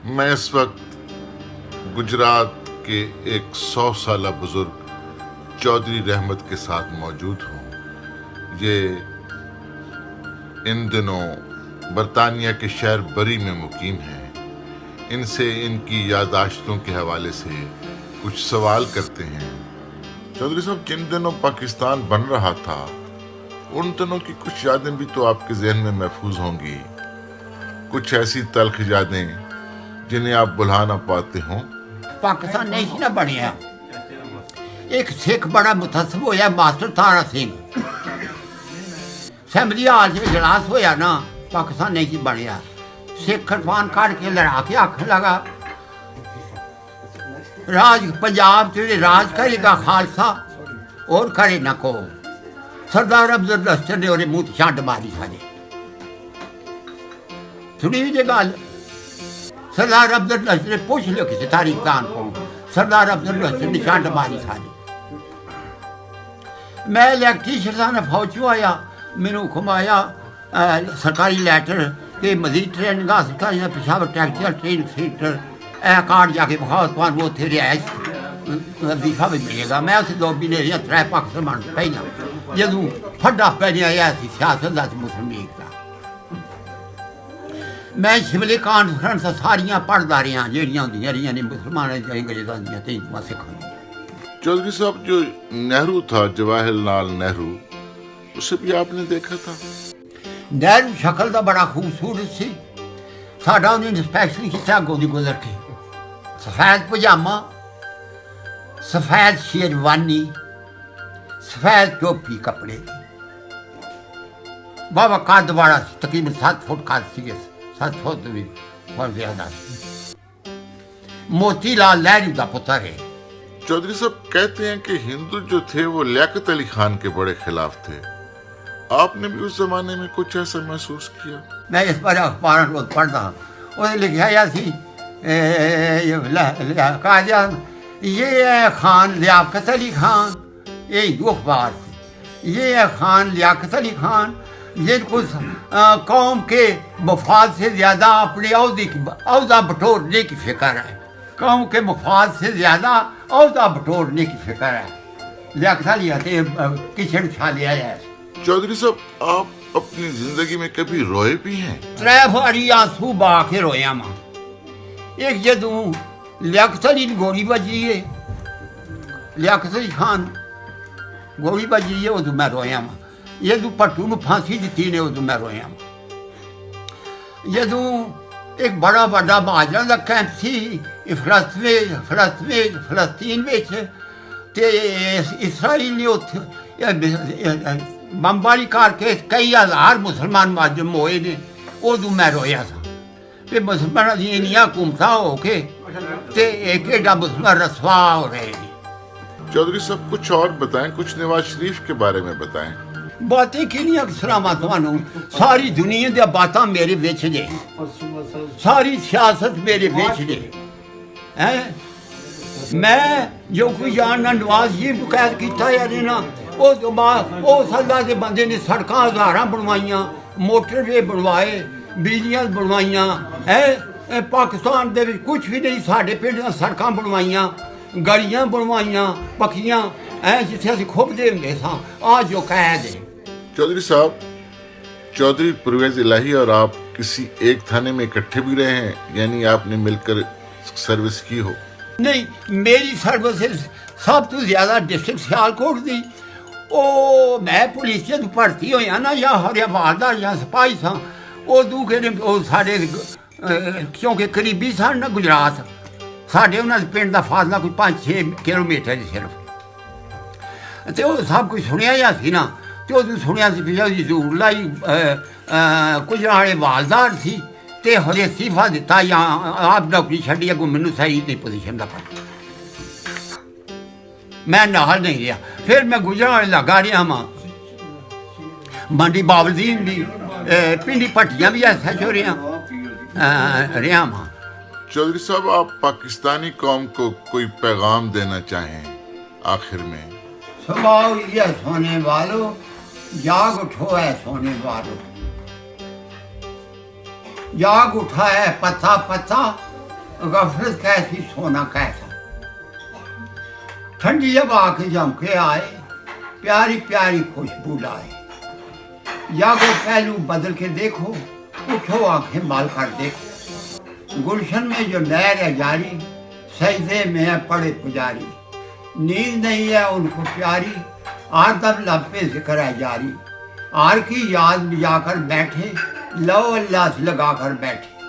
मैं इस वक्त गुजरात के एक 100 साला बुजुर्ग चौधरी रहमत के साथ मौजूद हूँ। ये इन दिनों बरतानिया के शहर बरी में मुकीम हैं। इनसे इनकी यादाश्तों के हवाले से कुछ सवाल करते हैं। चौधरी साहब, जिन दिनों पाकिस्तान बन रहा था उन दिनों की कुछ यादें भी तो आपके जहन में महफूज होंगी, कुछ ऐसी तल्ख यादें जिन्हें आप भुला ना पाते हों। पाकिस्तान नहीं सी ना बनिया, एक सिख बड़ा मुतसब होया मास्टर तारा सिंह, असैंबली हाल च इजलास होया ना, पाकिस्तान नहीं सी बनिया। सिख खरपान काट के लड़ा के आखन लगा राज पंजाब च राज करेगा खालसा और करे न को। सरदार अफजल लश्कर ने ओरे मुंह छंड मारी सारे, सुनी जी गल। सरदार अफजल लश्कर ने पूछ लियो किसी तारीखदान को, सरदार अफजल लश्कर ने छंड मारी सारी। मैं इलेक्ट्रीशियन ने फौज चो आया, मैनू घुमाया सरकारी लैटर के मजीद ट्रेनिंग हासिल कर पेशावर टैक्टिकल ट्रेनिंग सेंटर ए कार्ड जाके बखाओ तुम उत्थे रिहायश वजीफा भी मिलेगा। मैं उस 2 महीने रहा 3 पाकिस्तान पहला जदों फड्डा पैनिया सियासत का मुस्लिम लीग का। मैं शिमले कॉन्फ्रेंस सारिया पढ़ता रहा जड़ियाँ होंदियां रही ने मुसलमान अंग्रेजों दी सिखों। चौधरी साहब, जो नेहरू था जवाहरलाल नेहरू, उसे भी आपने देखा था? नेहरू शक्ल का बड़ा खूबसूरत सी। साडा उन्हें इंस्पैक्शन किया अगों दी गुजर के, सफेद पजामा, सफेद शेरवानी, सफेद टोपी कपड़े, बाबा कद वाला तकरीबन 7 फुट कद सी, 7 फुट भी बहुत ज्यादा। मोतीलाल नेहरू का पुत्र है। चौधरी साहब, कहते हैं कि हिंदू जो थे वो लियाकत अली खान के बड़े खिलाफ थे। आपने भी उस जमाने में कुछ ऐसा महसूस किया? मैं इस बार अखबार रोज पढ़ता, उसने लिखा या सी ये है खान लियाकत अली खान, ये हिंदू अखबार से, ये है खान लियाकत अली खान जिनको कौम के मफाद से ज़्यादा अपने औदा बटोरने की फिक्र है। कौम के मफाद से ज़्यादा औदा बटोरने की फिक्र है। लियाकत अली किचन छा लिया है। चौधरी साहब, आप अपनी जिंदगी में कभी रोए भी हैं? 3 बारी आंसू बहा के रोया मां। एक जदों लियाकत अली की गोली बजी है, लियाकत अली खान गोली बजी है, उदों मैं रोया मां। जदों भट्टू नूं फांसी दित्ती ने उदों मैं रोया मां। जदों एक बड़ा बड़ा महाजन का कैंप सी फलस्तीन विच ते इसराइल ने उत्थे बमबारी करके कई हज़ार मुसलमान माजम होए ने, उदों मैं रोया था कि मुसलमानों दी इन्नियां हुकूमतां हो के ते एक एडा मुसलमान रसवा हो रहे हैं। चौधरी साहब, कुछ और बताएं, कुछ नवाज शरीफ के बारे में बताएं। बातें किनियां सुनावां तुहानूं? सारी दुनिया दी बातां मेरे विच जे, सारी सियासत मेरे विच जे हैं। मैं जो कुछ जानना नवाज शरीफ को कैद किया यार ना, उस अल्लाह के बंदे ने सड़क 1000 बनवाइया, मोटरवे बनवाए, बिजलियां बनवाइया है। पाकिस्तान दे कुछ भी नहीं, साढ़े पिंड सड़क बनवाइया, गलियां बनवाइया पक्कियां है, जिथे असीं खुबदे हुंदे सां। आज जो कैद है। चौधरी साहब, चौधरी परवेज इलाही और आप किसी एक थाने में इकट्ठे भी रहे हैं, यानी आपने मिलकर सर्विस की हो? नहीं, मेरी सर्विस सब तो ज्यादा डिस्ट्रिक्ट सियालकोट दी। ओ मैं पुलिस जदों भर्ती होया ना, या हरियावालदार या सिपाही सां, उदों के साढ़े क्योंकि करीबी सन ना गुजरात, साढ़े उन्होंने पिंड का फासला कोई 5-6 किलोमीटर सिर्फ, तो वो सब कुछ सुनिया या सी ना। तो उदों सुनिया सी भी जरूर लाई कुछ वाले वालदार सी ते हरे इस्तीफा दिता या आप नौकरी छड्डी, अगों मैनूं सही नहीं पोजीशन का पता, मैं नाल नहीं रहा। फिर मैं गुजरात लगा रहा मां, मंडी बाबलदीन भी, पिंडी भट्टियां भी ऐसा हो रहा मां। चौधरी साहब, आप पाकिस्तानी कौम को कोई पैगाम देना चाहें आखिर में? सुबह ये सोने वालों, जाग उठो है सोने वालों, जाग उठा है पत्ता पत्ता, गफलत कैसी सोना कैसा। ठंडी हवा के झोंके आए, प्यारी प्यारी खुशबू लाए। जागो पहलू बदल के देखो, उठो आंखें माल कर देखो। गुलशन में जो लहर है जारी, सजदे में है पड़े पुजारी। नींद नहीं है उनको प्यारी, आदम लब पे जिक्र है जारी। आर की याद में जाकर बैठे, लो अल्लाह से लगा कर बैठे।